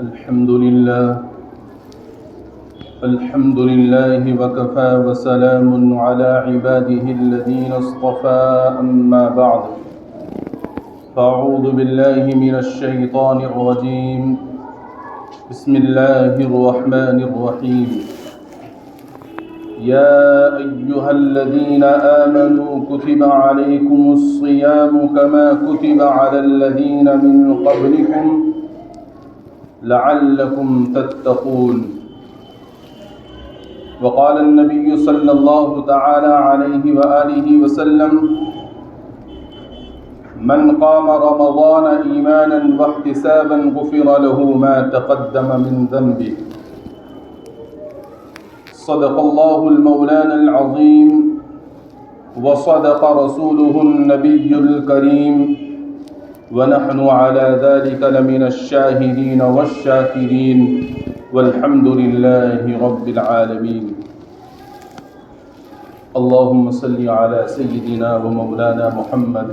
الحمد لله وكفى وسلام على عباده الذين اصطفى أما بعد فأعوذ بالله من الشيطان الرجيم بسم الله الرحمن الرحيم يا أيها الذين آمنوا كتب عليكم الصيام كما كتب على الذين من قبلكم لعلكم تتقون وقال النبي صلى الله تعالى عليه وآله وسلم من قام رمضان إيمانا واحتسابا غفر له ما تقدم من ذنبه صدق الله المولانا العظيم وصدق رسوله النبي الكريم ونحن على ذلك لمن الشاهدين والشاكرين والحمد لله رب العالمين اللهم صل على سيدنا ومولانا محمد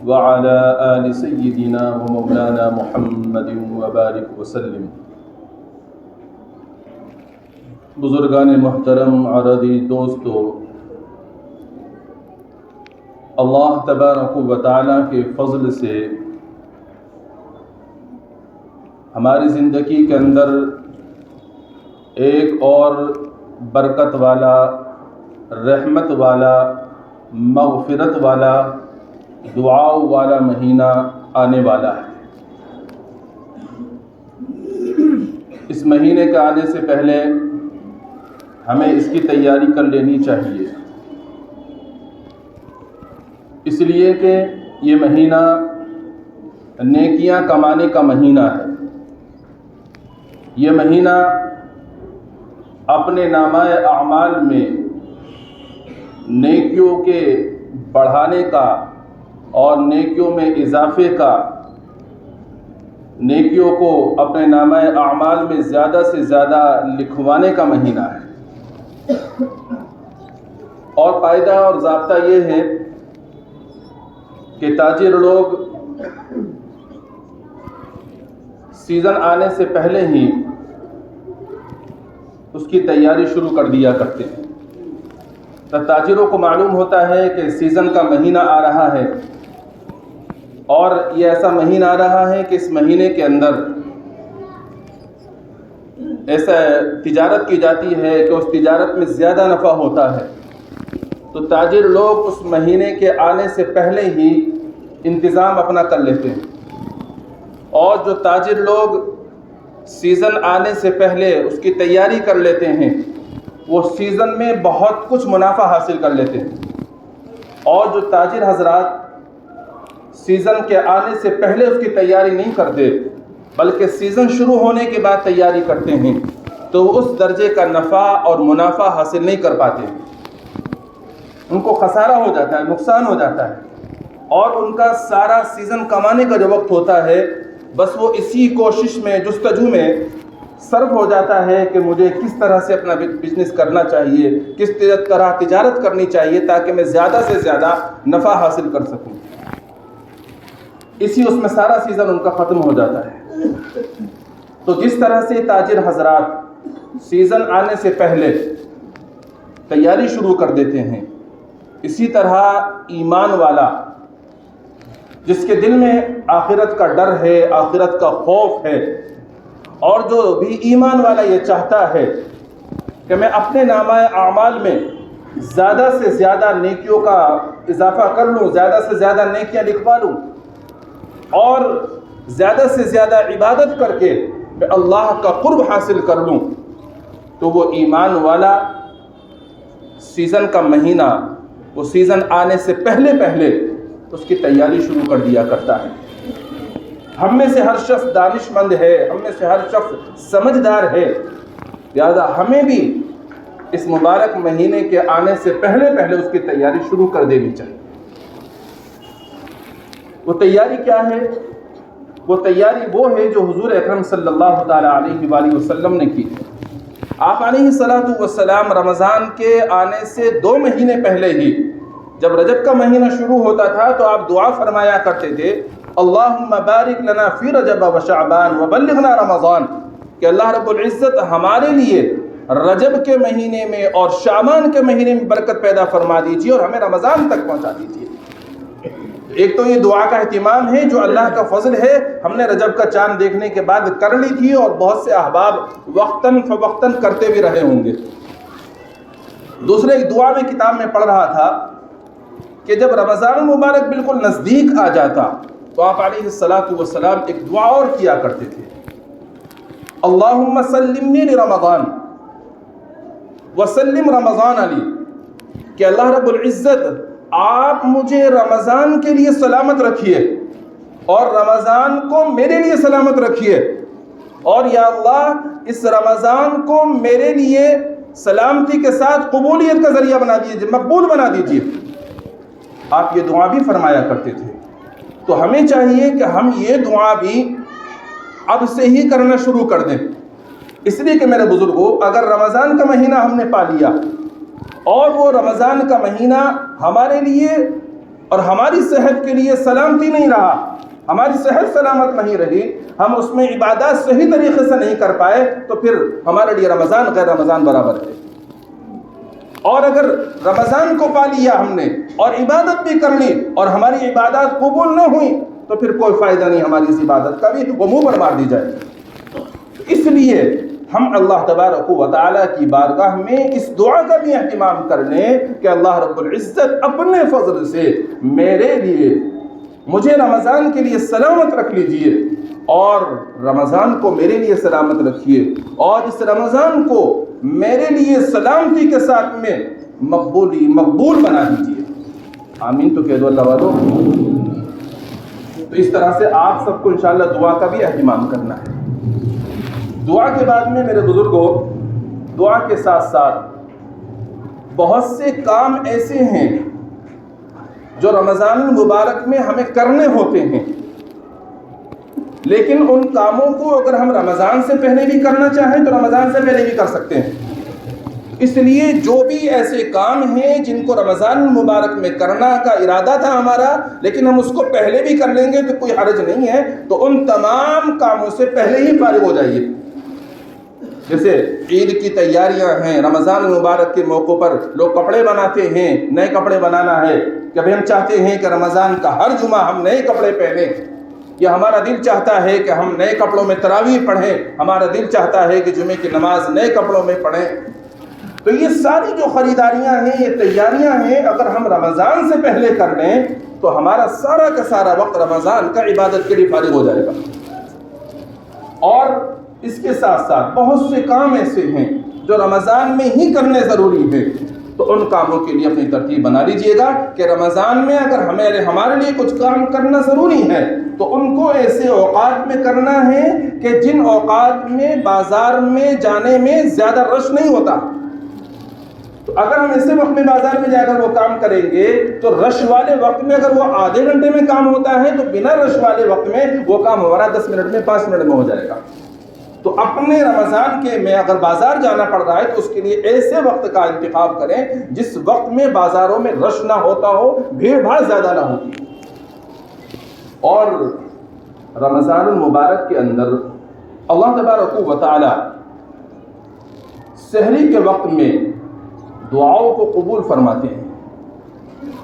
وعلى آل سيدنا ومولانا محمد وبارك وسلم. بزرگان محترم، عرضی دوستو، اللہ تبارک و تعالیٰ کے فضل سے ہماری زندگی کے اندر ایک اور برکت والا، رحمت والا، مغفرت والا، دعا والا مہینہ آنے والا ہے. اس مہینے کے آنے سے پہلے ہمیں اس کی تیاری کر لینی چاہیے، اس لیے کہ یہ مہینہ نیکیاں کمانے کا مہینہ ہے. یہ مہینہ اپنے نامہ اعمال میں نیکیوں کے بڑھانے کا اور نیکیوں میں اضافے کا، نیکیوں کو اپنے نامہ اعمال میں زیادہ سے زیادہ لکھوانے کا مہینہ ہے. اور قاعدہ اور ضابطہ یہ ہے کہ تاجر لوگ سیزن آنے سے پہلے ہی اس کی تیاری شروع کر دیا کرتے ہیں. تو تاجروں کو معلوم ہوتا ہے کہ سیزن کا مہینہ آ رہا ہے، اور یہ ایسا مہینہ آ رہا ہے کہ اس مہینے کے اندر ایسا تجارت کی جاتی ہے کہ اس تجارت میں زیادہ نفع ہوتا ہے. تو تاجر لوگ اس مہینے کے آنے سے پہلے ہی انتظام اپنا کر لیتے ہیں، اور جو تاجر لوگ سیزن آنے سے پہلے اس کی تیاری کر لیتے ہیں وہ سیزن میں بہت کچھ منافع حاصل کر لیتے ہیں. اور جو تاجر حضرات سیزن کے آنے سے پہلے اس کی تیاری نہیں کرتے بلکہ سیزن شروع ہونے کے بعد تیاری کرتے ہیں تو وہ اس درجے کا نفع اور منافع حاصل نہیں کر پاتے. ان کو خسارہ ہو جاتا ہے، نقصان ہو جاتا ہے، اور ان کا سارا سیزن کمانے کا جو وقت ہوتا ہے بس وہ اسی کوشش میں، جستجو میں صرف ہو جاتا ہے کہ مجھے کس طرح سے اپنا بزنس کرنا چاہیے، کس طرح تجارت کرنی چاہیے تاکہ میں زیادہ سے زیادہ نفع حاصل کر سکوں. اسی اس میں سارا سیزن ان کا ختم ہو جاتا ہے. تو جس طرح سے تاجر حضرات سیزن آنے سے پہلے تیاری شروع کر دیتے ہیں، اسی طرح ایمان والا جس کے دل میں آخرت کا ڈر ہے، آخرت کا خوف ہے، اور جو بھی ایمان والا یہ چاہتا ہے کہ میں اپنے نامہ اعمال میں زیادہ سے زیادہ نیکیوں کا اضافہ کر لوں، زیادہ سے زیادہ نیکیاں لکھوا لوں، اور زیادہ سے زیادہ عبادت کر کے میں اللہ کا قرب حاصل کر لوں، تو وہ ایمان والا سیزن کا مہینہ، وہ سیزن آنے سے پہلے اس کی تیاری شروع کر دیا کرتا ہے. ہم میں سے ہر شخص دانش مند ہے، ہم میں سے ہر شخص سمجھدار ہے، لہذا ہمیں بھی اس مبارک مہینے کے آنے سے پہلے اس کی تیاری شروع کر دینی چاہیے. وہ تیاری کیا ہے؟ وہ تیاری وہ ہے جو حضور اکرم صلی اللہ تعالیٰ علیہ وآلہ وسلم نے کی. آپ علیہ السلام رمضان کے آنے سے 2 مہینے پہلے ہی جب رجب کا مہینہ شروع ہوتا تھا تو آپ دعا فرمایا کرتے تھے اللہم بارک لنا فی رجب و شعبان وبلغنا رمضان، کہ اللہ رب العزت ہمارے لیے رجب کے مہینے میں اور شعبان کے مہینے میں برکت پیدا فرما دیجیے اور ہمیں رمضان تک پہنچا دیجیے۔ ایک تو یہ دعا کا اہتمام ہے جو اللہ کا فضل ہے، ہم نے رجب کا چاند دیکھنے کے بعد کر لی تھی اور بہت سے احباب وقتاً فوقتاً کرتے بھی رہے ہوں گے۔ دوسرے ایک دعا میں کتاب میں پڑھ رہا تھا کہ جب رمضان المبارک بالکل نزدیک آ جاتا تو آپ علیہ السلام ایک دعا اور کیا کرتے تھے، اللہم سلمنی لرمضان وسلم رمضان علی، کہ اللہ رب العزت آپ مجھے رمضان کے لیے سلامت رکھیے اور رمضان کو میرے لیے سلامت رکھیے، اور یا اللہ اس رمضان کو میرے لیے سلامتی کے ساتھ قبولیت کا ذریعہ بنا دیجیے، مقبول بنا دیجیے۔ آپ یہ دعا بھی فرمایا کرتے تھے۔ تو ہمیں چاہیے کہ ہم یہ دعا بھی اب سے ہی کرنا شروع کر دیں، اس لیے کہ میرے بزرگوں، اگر رمضان کا مہینہ ہم نے پا لیا اور وہ رمضان کا مہینہ ہمارے لیے اور ہماری صحت کے لیے سلامتی نہیں رہا، ہماری صحت سلامت نہیں رہی، ہم اس میں عبادات صحیح طریقے سے نہیں کر پائے، تو پھر ہمارے لیے رمضان غیر رمضان برابر ہے۔ اور اگر رمضان کو پا لیا ہم نے اور عبادت بھی کر لی اور ہماری عبادات قبول نہ ہوئی تو پھر کوئی فائدہ نہیں ہماری اس عبادت کا بھی، وہ منہ پر مار دی جائے۔ اس لیے ہم اللہ تبارک و تعالیٰ کی بارگاہ میں اس دعا کا بھی اہتمام کر لیں کہ اللہ رب العزت اپنے فضل سے میرے لیے، مجھے رمضان کے لیے سلامت رکھ لیجئے اور رمضان کو میرے لیے سلامت رکھیے، اور اس رمضان کو میرے لیے سلامتی کے ساتھ میں مقبول بنا دیجئے۔ آمین تو کہہ دو اللہ والو۔ تو اس طرح سے آپ سب کو انشاءاللہ دعا کا بھی اہتمام کرنا ہے۔ دعا کے بعد میں میرے بزرگوں، دعا کے ساتھ ساتھ بہت سے کام ایسے ہیں جو رمضان المبارک میں ہمیں کرنے ہوتے ہیں، لیکن ان کاموں کو اگر ہم رمضان سے پہلے بھی کرنا چاہیں تو رمضان سے پہلے بھی کر سکتے ہیں۔ اس لیے جو بھی ایسے کام ہیں جن کو رمضان المبارک میں کرنا کا ارادہ تھا ہمارا، لیکن ہم اس کو پہلے بھی کر لیں گے تو کوئی حرج نہیں ہے، تو ان تمام کاموں سے پہلے ہی فارغ ہو جائیے۔ جیسے عید کی تیاریاں ہیں، رمضان المبارک کے موقع پر لوگ کپڑے بناتے ہیں، نئے کپڑے بنانا ہے کہ ہم چاہتے ہیں کہ رمضان کا ہر جمعہ ہم نئے کپڑے پہنیں، یا ہمارا دل چاہتا ہے کہ ہم نئے کپڑوں میں تراویح پڑھیں، ہمارا دل چاہتا ہے کہ جمعے کی نماز نئے کپڑوں میں پڑھیں۔ تو یہ ساری جو خریداریاں ہیں، یہ تیاریاں ہیں، اگر ہم رمضان سے پہلے کر لیں تو ہمارا سارا کا سارا وقت رمضان کا عبادت کے لیے فارغ ہو جائے گا۔ اور اس کے ساتھ ساتھ بہت سے کام ایسے ہیں جو رمضان میں ہی کرنے ضروری ہیں، تو ان کاموں کے لیے اپنی ترتیب بنا لیجئے گا کہ رمضان میں اگر ہمارے لیے کچھ کام کرنا ضروری ہے تو ان کو ایسے اوقات میں کرنا ہے کہ جن اوقات میں بازار میں جانے میں زیادہ رش نہیں ہوتا۔ تو اگر ہم ایسے وقت میں بازار میں جا کر وہ کام کریں گے تو رش والے وقت میں اگر وہ آدھے گھنٹے میں کام ہوتا ہے تو بنا رش والے وقت میں وہ کام ہمارا 10 منٹ میں 5 منٹ میں ہو جائے گا۔ تو اپنے رمضان کے میں اگر بازار جانا پڑ رہا ہے تو اس کے لیے ایسے وقت کا انتخاب کریں جس وقت میں بازاروں میں رش نہ ہوتا ہو، بھیڑ بھاڑ زیادہ نہ ہوتی۔ اور رمضان المبارک کے اندر اللہ تبارک و تعالی سحری کے وقت میں دعاؤں کو قبول فرماتے ہیں،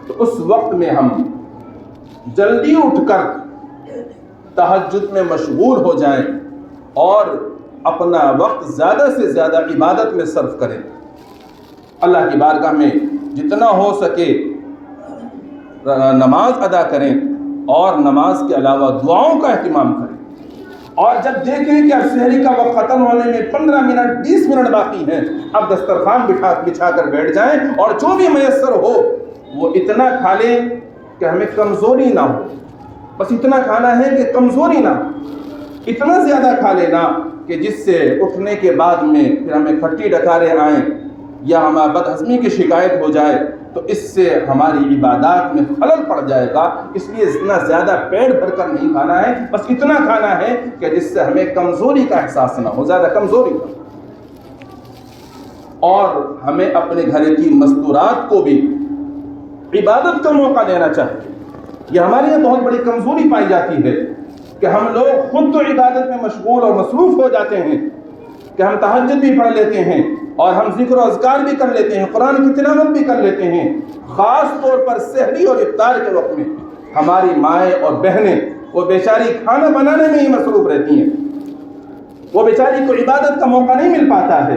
تو اس وقت میں ہم جلدی اٹھ کر تہجد میں مشغول ہو جائیں اور اپنا وقت زیادہ سے زیادہ عبادت میں صرف کریں۔ اللہ کی بارگاہ میں جتنا ہو سکے نماز ادا کریں اور نماز کے علاوہ دعاؤں کا اہتمام کریں۔ اور جب دیکھیں کہ اب سحری کا وقت ختم ہونے میں 15 منٹ 20 منٹ باقی ہیں، اب دسترخوان بچھا کر بیٹھ جائیں اور جو بھی میسر ہو وہ اتنا کھا لیں کہ ہمیں کمزوری نہ ہو۔ بس اتنا کھانا ہے کہ کمزوری نہ ہو، اتنا زیادہ کھا لینا کہ جس سے اٹھنے کے بعد میں پھر ہمیں کھٹی ڈکاریں آئیں یا ہمیں بد ہضمی کی شکایت ہو جائے تو اس سے ہماری عبادات میں خلل پڑ جائے گا۔ اس لیے اتنا زیادہ پیٹ بھر کر نہیں کھانا ہے، بس اتنا کھانا ہے کہ جس سے ہمیں کمزوری کا احساس نہ ہو، زیادہ کمزوری نہ ہو۔ اور ہمیں اپنے گھر کی مستورات کو بھی عبادت کا موقع دینا چاہیے۔ یہ ہمارے یہاں بہت بڑی کمزوری پائی جاتی ہے کہ ہم لوگ خود تو عبادت میں مشغول اور مصروف ہو جاتے ہیں کہ ہم تہجد بھی پڑھ لیتے ہیں اور ہم ذکر و اذکار بھی کر لیتے ہیں، قرآن کی تلاوت بھی کر لیتے ہیں، خاص طور پر سحری اور افطار کے وقت میں ہماری مائیں اور بہنیں وہ بیچاری کھانا بنانے میں ہی مصروف رہتی ہیں، وہ بیچاری کو عبادت کا موقع نہیں مل پاتا ہے۔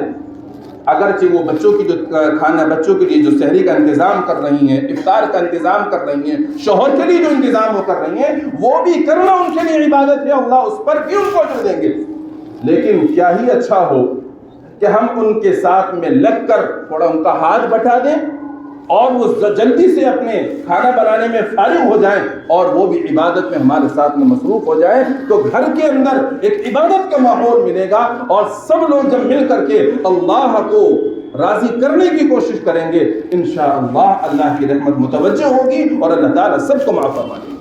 اگرچہ وہ بچوں کی جو کھانا بچوں کے لیے جو سحری کا انتظام کر رہی ہیں، افطار کا انتظام کر رہی ہیں، شوہر کے لیے جو انتظام وہ کر رہی ہیں، وہ بھی کرنا ان کے لیے عبادت ہے، اللہ اس پر بھی ان کو اجر دیں گے۔ لیکن کیا ہی اچھا ہو کہ ہم ان کے ساتھ میں لگ کر تھوڑا ان کا ہاتھ بٹا دیں اور وہ جلدی سے اپنے کھانا بنانے میں فارغ ہو جائیں اور وہ بھی عبادت میں ہمارے ساتھ میں مصروف ہو جائیں، تو گھر کے اندر ایک عبادت کا ماحول ملے گا اور سب لوگ جب مل کر کے اللہ کو راضی کرنے کی کوشش کریں گے، انشاءاللہ اللہ کی رحمت متوجہ ہوگی اور اللہ تعالیٰ سب کو معاف فرما دے گا۔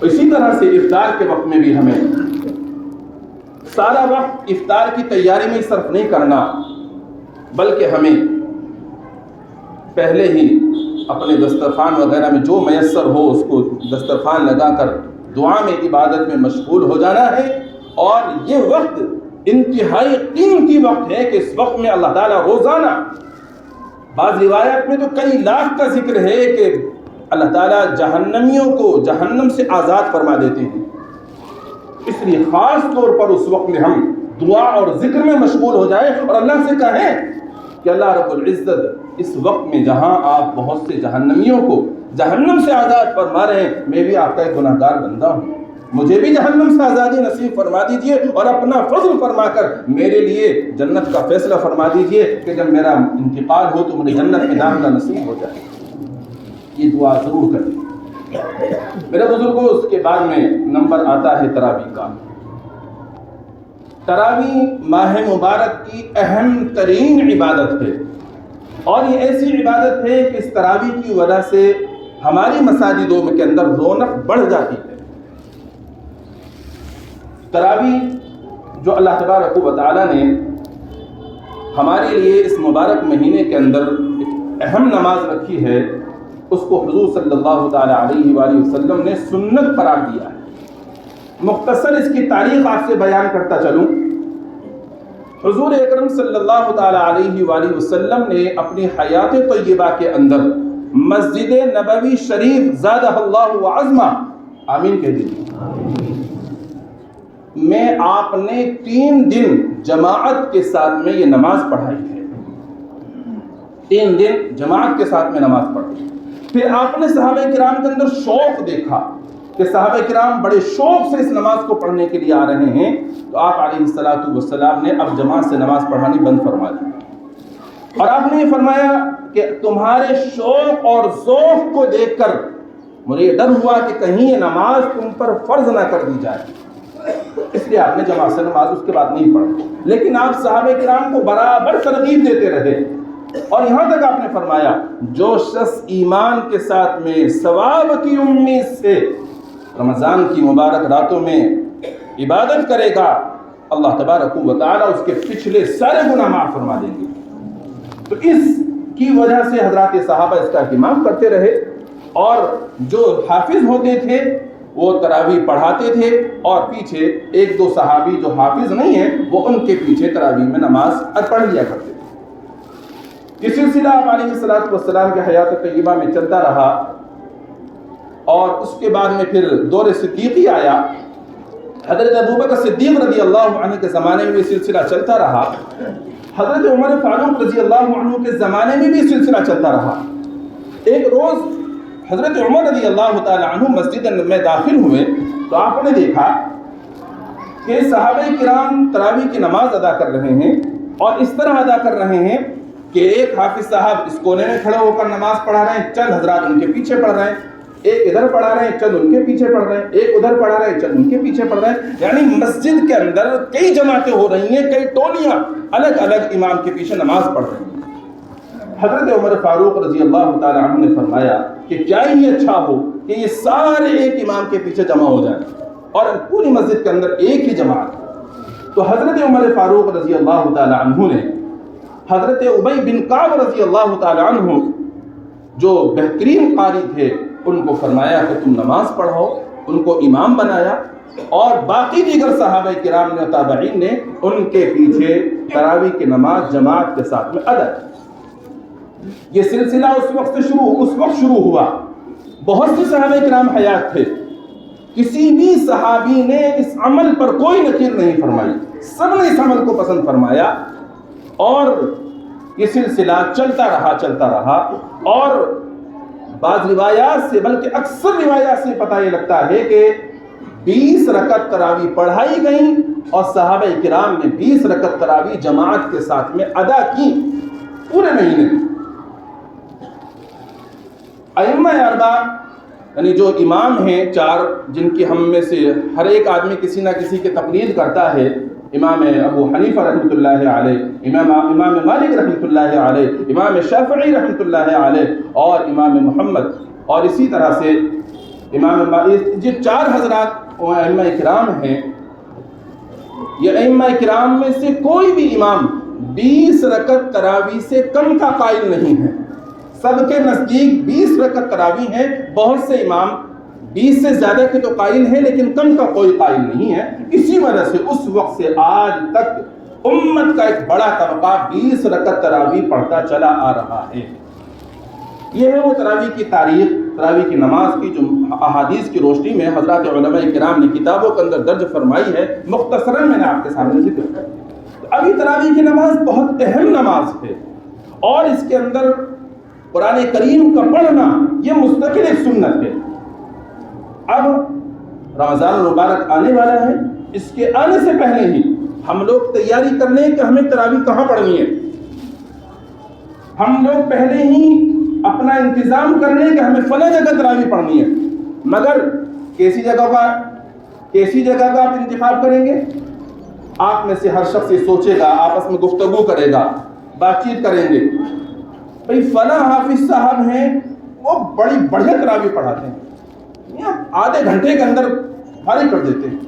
اسی طرح سے افطار کے وقت میں بھی ہمیں سارا وقت افطار کی تیاری میں صرف نہیں کرنا، بلکہ ہمیں پہلے ہی اپنے دسترخوان وغیرہ میں جو میسر ہو اس کو دسترخوان لگا کر دعا میں عبادت میں مشغول ہو جانا ہے۔ اور یہ وقت انتہائی قیمتی وقت ہے کہ اس وقت میں اللہ تعالیٰ روزانہ، بعض روایات میں تو کئی لاکھ کا ذکر ہے کہ اللہ تعالیٰ جہنمیوں کو جہنم سے آزاد فرما دیتے ہیں۔ اس لیے خاص طور پر اس وقت میں ہم دعا اور ذکر میں مشغول ہو جائیں اور اللہ سے کہیں کہ اللہ رب العزت اس وقت میں جہاں آپ بہت سے جہنمیوں کو جہنم سے آزاد فرما رہے ہیں، میں بھی آپ کا ایک گناہ گار بندہ ہوں، مجھے بھی جہنم سے آزادی نصیب فرما دیجئے اور اپنا فضل فرما کر میرے لیے جنت کا فیصلہ فرما دیجئے کہ جب میرا انتقال ہو تو مجھے جنت میں داخلہ نصیب ہو جائے۔ یہ دعا ضرور کریں میرے بزرگوں۔ اس کے بعد میں نمبر آتا ہے تراویح کا۔ تراویح ماہ مبارک کی اہم ترین عبادت ہے اور یہ ایسی عبادت ہے کہ اس تراویح کی وجہ سے ہماری مساجدوں کے اندر رونق بڑھ جاتی ہے۔ تراویح جو اللہ تبارک و تعالیٰ نے ہمارے لیے اس مبارک مہینے کے اندر ایک اہم نماز رکھی ہے، اس کو حضور صلی اللہ تعالیٰ علیہ وآلہ وسلم نے سنت قرار دیا ہے۔ مختصر اس کی تاریخ آپ سے بیان کرتا چلوں۔ حضور اکرم صلی اللہ تعالیٰ علیہ وآلہ وسلم نے اپنی حیات طیبہ کے اندر مسجد نبوی شریف زادہ اللہ وعظمہ، آمین کہہ دیجیے، میں آپ نے 3 دن جماعت کے ساتھ میں یہ نماز پڑھائی ہے۔ 3 دن جماعت کے ساتھ میں نماز پڑھی۔ پھر آپ نے صحابہ کرام کے اندر شوق دیکھا کہ صحابہ کرام بڑے شوق سے اس نماز کو پڑھنے کے لیے آ رہے ہیں، تو آپ علیہ السلام نے اب جماعت سے نماز پڑھانی بند فرما دی اور آپ نے یہ فرمایا کہ تمہارے شوق اور ذوق کو دیکھ کر مجھے یہ ڈر ہوا کہ کہیں یہ نماز تم پر فرض نہ کر دی جائے، اس لیے آپ نے جماعت سے نماز اس کے بعد نہیں پڑھی۔ لیکن آپ صحابہ کرام کو برابر ترغیب دیتے رہے اور یہاں تک آپ نے فرمایا جو شخص ایمان کے ساتھ میں ثواب کی امید سے رمضان کی مبارک راتوں میں عبادت کرے گا، اللہ تبارک و تعالیٰ اس کے پچھلے سارے گناہ معاف فرما دیں گے۔ تو اس کی وجہ سے حضرات صحابہ اس کا اہتمام کرتے رہے اور جو حافظ ہوتے تھے وہ تراویح پڑھاتے تھے اور پیچھے 1-2 صحابی جو حافظ نہیں ہیں وہ ان کے پیچھے تراویح میں نماز پڑھ لیا کرتے تھے۔ یہ سلسلہ آپ علیہ السلام کے حیات طیبہ میں چلتا رہا اور اس کے بعد میں پھر دور صدیقی آیا۔ حضرت ابوبکر صدیق رضی اللہ عنہ کے زمانے میں یہ سلسلہ چلتا رہا، حضرت عمر فاروق رضی اللہ عنہ کے زمانے میں بھی سلسلہ چلتا رہا۔ ایک روز حضرت عمر رضی اللہ تعالی عنہ مسجد میں داخل ہوئے تو آپ نے دیکھا کہ صحابہ کرام تراویح کی نماز ادا کر رہے ہیں اور اس طرح ادا کر رہے ہیں کہ ایک حافظ صاحب اس کونے میں کھڑے ہو کر نماز پڑھا رہے ہیں، چند حضرات ان کے پیچھے پڑھ رہے ہیں، ایک ادھر پڑھا رہے ہیں، چند ان کے پیچھے پڑھ رہے ہیں، ایک ادھر پڑھا رہے ہیں، چند ان کے پیچھے پڑھ رہے ہیں۔ یعنی مسجد کے اندر کئی جماعتیں ہو رہی ہیں، کئی ٹولیاں الگ الگ امام کے پیچھے نماز پڑھ رہی ہیں۔ حضرت عمر فاروق رضی اللہ تعالی عنہ نے فرمایا کہ کیا ہی اچھا ہو کہ یہ سارے ایک امام کے پیچھے جمع ہو جائیں اور پوری مسجد کے اندر ایک ہی جماعت۔ تو حضرت عمر فاروق رضی اللہ تعالی عنہ نے حضرت ابی بن کعب رضی اللہ تعالی عنہ جو بہترین قاری تھے ان کو فرمایا کہ تم نماز پڑھاؤ، ان کو امام بنایا، اور باقی دیگر صحابہ کرام نے، تابعین نے ان کے پیچھے تراویح کی نماز جماعت کے ساتھ میں ادا کی۔ یہ سلسلہ اس وقت شروع ہوا۔ بہت سے صحابہ کرام حیات تھے، کسی بھی صحابی نے اس عمل پر کوئی نکیر نہیں فرمائی، سب نے اس عمل کو پسند فرمایا، اور یہ سلسلہ چلتا رہا۔ اور بعض روایات سے، بلکہ اکثر روایات سے پتہ یہ لگتا ہے کہ 20 رکعت تراویح پڑھائی گئیں اور صحابہ کرام نے 20 رکعت تراویح جماعت کے ساتھ میں ادا کی پورے مہینے۔ ائمہ اربعہ یعنی جو امام ہیں 4، جن کی ہم میں سے ہر ایک آدمی کسی نہ کسی کی تقلید کرتا ہے، امام ابو حنیفہ رحمۃ اللہ علیہ، امام مالک رحمۃ اللہ علیہ، امام شافعی رحمۃ اللہ علیہ، اور امام محمد، اور اسی طرح سے امام مالک، یہ 4 حضرات ائمہ کرام ہیں۔ یہ ائمہ کرام میں سے کوئی بھی امام 20 رکعت تراویح سے کم کا قائل نہیں ہے، سب کے نزدیک 20 رکعت تراویح ہیں۔ بہت سے امام 20 سے زیادہ کے تو قائل ہیں، لیکن کم کا کوئی قائل نہیں ہے۔ اسی وجہ سے اس وقت سے آج تک امت کا ایک بڑا طبقہ 20 رکعت تراویح پڑھتا چلا آ رہا ہے۔ یہ ہے وہ تراویح کی تاریخ، تراویح کی نماز کی، جو احادیث کی روشنی میں حضرات علماء کرام نے کتابوں کے اندر درج فرمائی ہے۔ مختصراً میں نے آپ کے سامنے ذکر کیا۔ ابھی تراویح کی نماز بہت اہم نماز ہے، اور اس کے اندر قرآن کریم کا پڑھنا یہ مستقل ایک سنت ہے۔ اب رمضان المبارک آنے والا ہے، اس کے آنے سے پہلے ہی ہم لوگ تیاری کر لیں کہ ہمیں تراویح کہاں پڑھنی ہے۔ ہم لوگ پہلے ہی اپنا انتظام کر لیں کہ ہمیں فلاں جگہ تراویح پڑھنی ہے، مگر کیسی جگہ کا آپ انتخاب کریں گے؟ آپ میں سے ہر شخص یہ سوچے گا، آپس میں گفتگو کرے گا، بات چیت کریں گے، بھئی فلاں حافظ صاحب ہیں، وہ بڑی بڑھیا تراویح پڑھاتے ہیں، آدھے گھنٹے کے اندر فارغ کر دیتے ہیں۔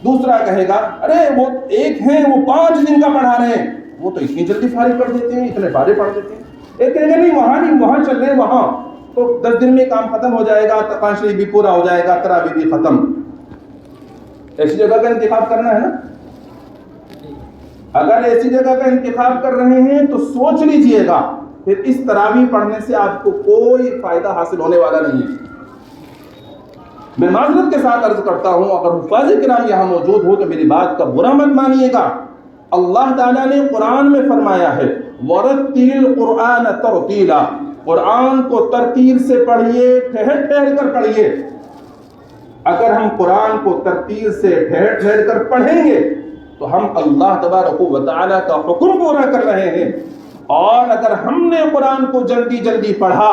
دوسرا کہے گا، ارے وہ ایک ہیں، وہ 5 دن کا پڑھا رہے ہیں، وہ تو اتنی جلدی فارغ کر دیتے ہیں، اتنے بارے پڑھ دیتے ہیں۔ ایک کہے گا نہیں، وہاں چل رہے، وہاں تو 10 دن میں کام ختم ہو جائے گا، قرآن شریف بھی پورا ہو جائے گا، تراویح بھی ختم۔ ایسی جگہ کا انتخاب کرنا ہے نا۔ اگر ایسی جگہ کا انتخاب کر رہے ہیں تو سوچ لیجئے گا، پھر اس تراویح پڑھنے سے آپ کو کوئی فائدہ حاصل ہونے والا نہیں ہے۔ میں معذرت کے ساتھ عرض کرتا ہوں، اگر حفاظ کرام یہاں موجود ہو تو میری بات کا برا مت مانیے گا۔ اللہ تعالیٰ نے قرآن میں فرمایا ہے، وَرَتِّلِ الْقُرْآنَ تَرْتِيلًا، قرآن کو ترتیل سے پڑھیے، ٹھہر کر پڑھیے۔ اگر ہم قرآن کو ترتیل سے ٹھہر کر پڑھیں گے تو ہم اللہ تبارک و تعالیٰ کا حکم پورا کر رہے ہیں، اور اگر ہم نے قرآن کو جلدی پڑھا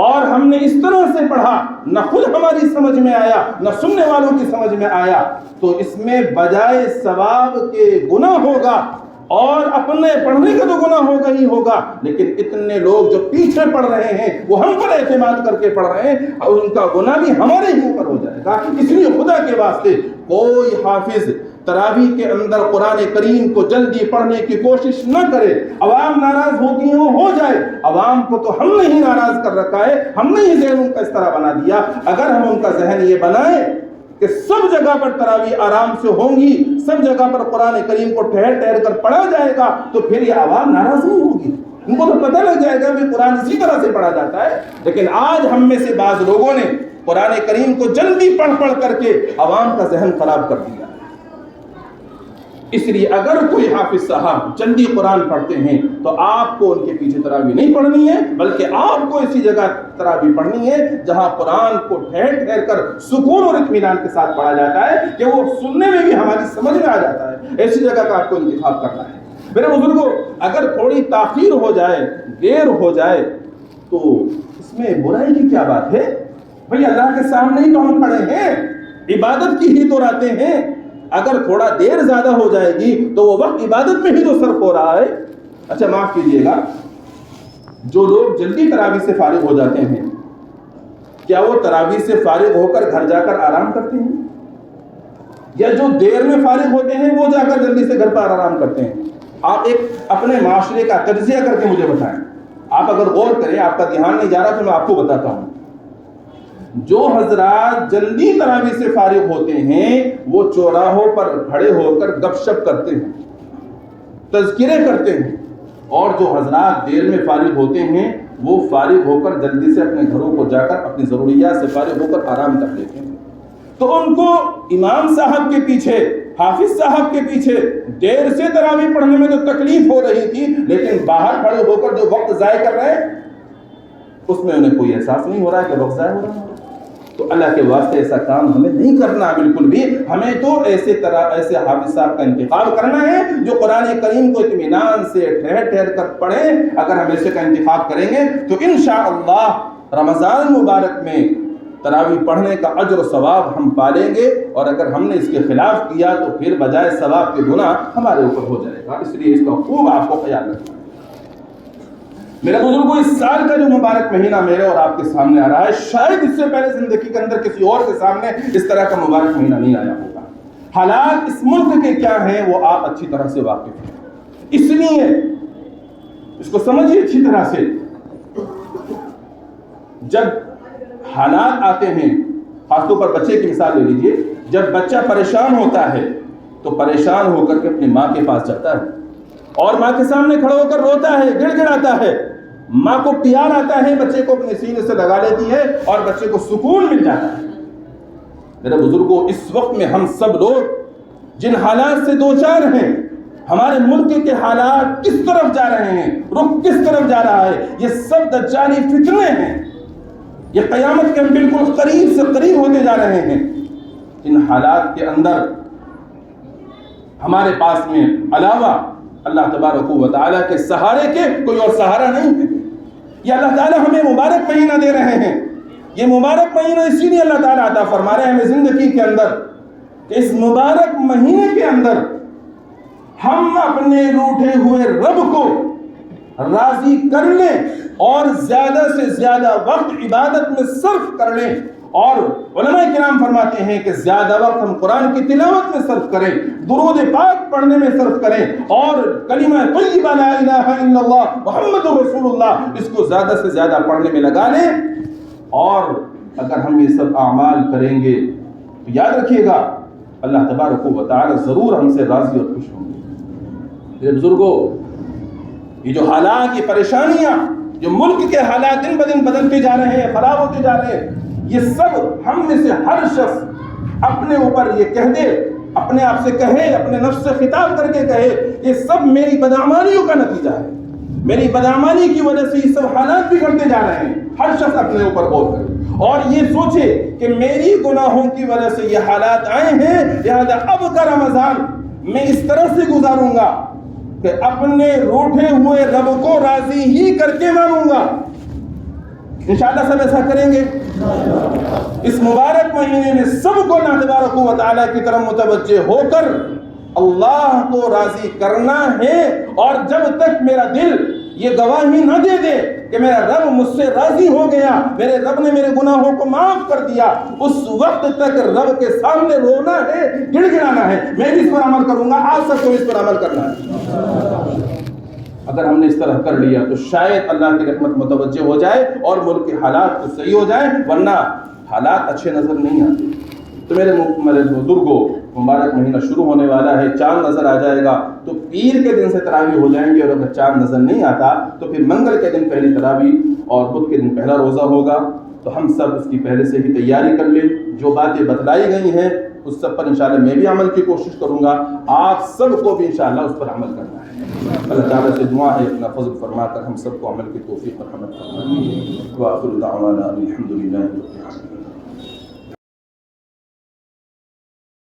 اور ہم نے اس طرح سے پڑھا، نہ خود ہماری سمجھ میں آیا نہ سننے والوں کی سمجھ میں آیا، تو اس میں بجائے ثواب کے گناہ ہوگا، اور اپنے پڑھنے کا تو گناہ ہوگا ہی ہوگا، لیکن اتنے لوگ جو پیچھے پڑھ رہے ہیں وہ ہم پر اعتماد کر کے پڑھ رہے ہیں، اور ان کا گناہ بھی ہمارے ہی اوپر ہو جائے گا۔ اس لیے خدا کے واسطے کوئی حافظ تراویح کے اندر قرآن کریم کو جلدی پڑھنے کی کوشش نہ کرے۔ عوام ناراض ہوتی ہو جائے، عوام کو تو ہم نے ہی ناراض کر رکھا ہے، ہم نے ہی ذہن ان کا اس طرح بنا دیا۔ اگر ہم ان کا ذہن یہ بنائیں کہ سب جگہ پر تراویح آرام سے ہوں گی، سب جگہ پر قرآن کریم کو ٹھہر کر پڑھا جائے گا، تو پھر یہ عوام ناراض نہیں ہوگی، ان کو تو پتہ لگ جائے گا کہ قرآن اسی طرح سے پڑھا جاتا ہے۔ لیکن آج ہم میں سے بعض لوگوں نے قرآن کریم کو جلدی پڑھ کر کے عوام کا ذہن خراب کر دیا۔ اس لیے اگر کوئی حافظ صاحب جلدی قرآن پڑھتے ہیں تو آپ کو ان کے پیچھے تراویح نہیں پڑھنی ہے، بلکہ آپ کو اسی جگہ تراویح پڑھنی ہے جہاں قرآن کو ٹھہر کر سکون اور اطمینان کے ساتھ پڑھا جاتا ہے، کہ وہ سننے میں بھی ہماری سمجھ میں آ جاتا ہے۔ ایسی جگہ کا آپ کو انتخاب کرنا ہے۔ میرے بزرگوں، اگر تھوڑی تاخیر ہو جائے، دیر ہو جائے، تو اس میں برائی کی کیا بات ہے؟ بھئی اللہ کے سامنے ہی تو ہم کھڑے ہیں، عبادت کی ہی تو راتیں ہیں۔ اگر تھوڑا دیر زیادہ ہو جائے گی تو وہ وقت عبادت میں ہی تو صرف ہو رہا ہے۔ اچھا معاف کیجئے گا، جو لوگ جلدی تراویح سے فارغ ہو جاتے ہیں، کیا وہ تراویح سے فارغ ہو کر گھر جا کر آرام کرتے ہیں؟ یا جو دیر میں فارغ ہوتے ہیں وہ جا کر جلدی سے گھر پر آرام کرتے ہیں؟ آپ ایک اپنے معاشرے کا تجزیہ کر کے مجھے بتائیں۔ آپ اگر غور کریں، آپ کا دھیان نہیں جا رہا تو میں آپ کو بتاتا ہوں، جو حضرات جلدی تراویح سے فارغ ہوتے ہیں وہ چوراہوں پر کھڑے ہو کر گپ شپ کرتے ہیں، تذکرے کرتے ہیں، اور جو حضرات دیر میں فارغ ہوتے ہیں وہ فارغ ہو کر جلدی سے اپنے گھروں کو جا کر اپنی ضروریات سے فارغ ہو کر آرام کر لیتے ہیں۔ تو ان کو امام صاحب کے پیچھے، حافظ صاحب کے پیچھے دیر سے تراویح پڑھنے میں تو تکلیف ہو رہی تھی، لیکن باہر کھڑے ہو کر جو وقت ضائع کر رہے ہیں اس میں انہیں کوئی احساس نہیں ہو رہا ہے کہ وقت ضائع ہو رہا ہے۔ تو اللہ کے واسطے ایسا کام ہمیں نہیں کرنا بالکل بھی، ہمیں تو ایسے حافظ صاحب کا انتخاب کرنا ہے جو قرآن کریم کو اطمینان سے ٹھہر ٹھہر کر پڑھیں۔ اگر ہم ایسے کا انتخاب کریں گے تو انشاءاللہ رمضان مبارک میں تراویح پڑھنے کا اجر و ثواب ہم پالیں گے، اور اگر ہم نے اس کے خلاف کیا تو پھر بجائے ثواب کے گناہ ہمارے اوپر ہو جائے گا۔ اس لیے اس کا خوب آپ کو خیال رکھنا ہے۔ میرے بزرگوں، اس سال کا جو مبارک مہینہ میرے اور آپ کے سامنے آ رہا ہے، شاید اس سے پہلے زندگی کے اندر کسی اور کے سامنے اس طرح کا مبارک مہینہ نہیں آیا ہوگا۔ حالات اس ملک کے کیا ہیں وہ آپ اچھی طرح سے واقف ہیں، اس لیے اس کو سمجھیے اچھی طرح سے۔ جب حالات آتے ہیں، خاص طور پر بچے کی مثال لے لیجئے، جب بچہ پریشان ہوتا ہے تو پریشان ہو کر کے اپنی ماں کے پاس جاتا ہے اور ماں کے سامنے کھڑا ہو کر روتا ہے، گڑ گڑاتا ہے، ماں کو پیار آتا ہے، بچے کو اپنے سینے سے لگا لیتی ہے اور بچے کو سکون مل جاتا ہے۔ میرے بزرگوں، اس وقت میں ہم سب لوگ جن حالات سے دوچار ہیں، ہمارے ملک کے حالات کس طرف جا رہے ہیں، رخ کس طرف جا رہا ہے، یہ سب دجالی فتنے ہیں، یہ قیامت کے ہم بالکل قریب سے قریب ہوتے جا رہے ہیں۔ ان حالات کے اندر ہمارے پاس میں علاوہ اللہ تبارک و تعالیٰ کے سہارے کے کوئی اور سہارا نہیں ہے۔ یہ اللہ تعالیٰ ہمیں مبارک مہینہ دے رہے ہیں، یہ مبارک مہینہ اسی لیے اللہ تعالیٰ عطا فرما رہے ہیں ہمیں زندگی کے اندر کہ اس مبارک مہینے کے اندر ہم اپنے روٹھے ہوئے رب کو راضی کر لیں اور زیادہ سے زیادہ وقت عبادت میں صرف کر لیں، اور علماء کرام فرماتے ہیں کہ زیادہ وقت ہم قرآن کی تلاوت میں صرف کریں، درود پاک پڑھنے میں صرف کریں، اور کلمہ طیبہ لا الہ الا اللہ محمد رسول اللہ اس کو زیادہ سے زیادہ پڑھنے میں لگا لیں۔ اور اگر ہم یہ سب اعمال کریں گے تو یاد رکھیے گا اللہ تبارک و تعالی ضرور ہم سے راضی اور خوش ہوں گے۔ میرے بزرگوں، یہ جو حالات، یہ پریشانیاں، جو ملک کے حالات دن بدن بدلتے جا رہے ہیں، خراب ہوتے جا رہے ہیں، یہ سب ہم میں سے ہر شخص اپنے اوپر یہ کہہ دے، اپنے آپ سے کہے، اپنے نفس سے خطاب کر کے کہے، یہ سب میری بدعمالیوں کا نتیجہ ہے، میری بدعمالی کی وجہ سے یہ سب حالات بگڑتے جا رہے ہیں۔ ہر شخص اپنے اوپر غور کرے اور یہ سوچے کہ میری گناہوں کی وجہ سے یہ حالات آئے ہیں، لہذا اب کا رمضان میں اس طرح سے گزاروں گا کہ اپنے روٹھے ہوئے رب کو راضی ہی کر کے مانوں گا۔ انشاءاللہ سب ایسا کریں گے۔ اس مبارک مہینے میں سب کو اللہ تبارک و تعالیٰ کی طرف متوجہ ہو کر اللہ کو راضی کرنا ہے، اور جب تک میرا دل یہ گواہی نہ دے دے کہ میرا رب مجھ سے راضی ہو گیا، میرے رب نے میرے گناہوں کو معاف کر دیا، اس وقت تک رب کے سامنے رونا ہے، گڑ گڑانا ہے۔ میں بھی اس پر عمل کروں گا، آپ سب کو اس پر عمل کرنا ہے۔ اگر ہم نے اس طرح کر لیا تو شاید اللہ کی رحمت متوجہ ہو جائے اور ملک کے حالات تو صحیح ہو جائیں، ورنہ حالات اچھے نظر نہیں آتے۔ تو میرے بزرگوں، مبارک مہینہ شروع ہونے والا ہے، چاند نظر آ جائے گا تو پیر کے دن سے تراویح ہو جائیں گے، اور اگر چاند نظر نہیں آتا تو پھر منگل کے دن پہلی تراویح اور بدھ کے دن پہلا روزہ ہوگا۔ تو ہم سب اس کی پہلے سے ہی تیاری کر لیں، جو باتیں بتلائی گئی ہیں اس سب پر انشاءاللہ میں بھی عمل کی کوشش کروں گا، آپ سب کو بھی انشاءاللہ اس پر عمل کرنا ہے۔ اللہ تعالیٰ سے دعا ہے اپنا فضل فرما کر ہم سب کو عمل کی توفیق اور رحمت فرمائے۔ وآخر دعوانا الحمدللہ۔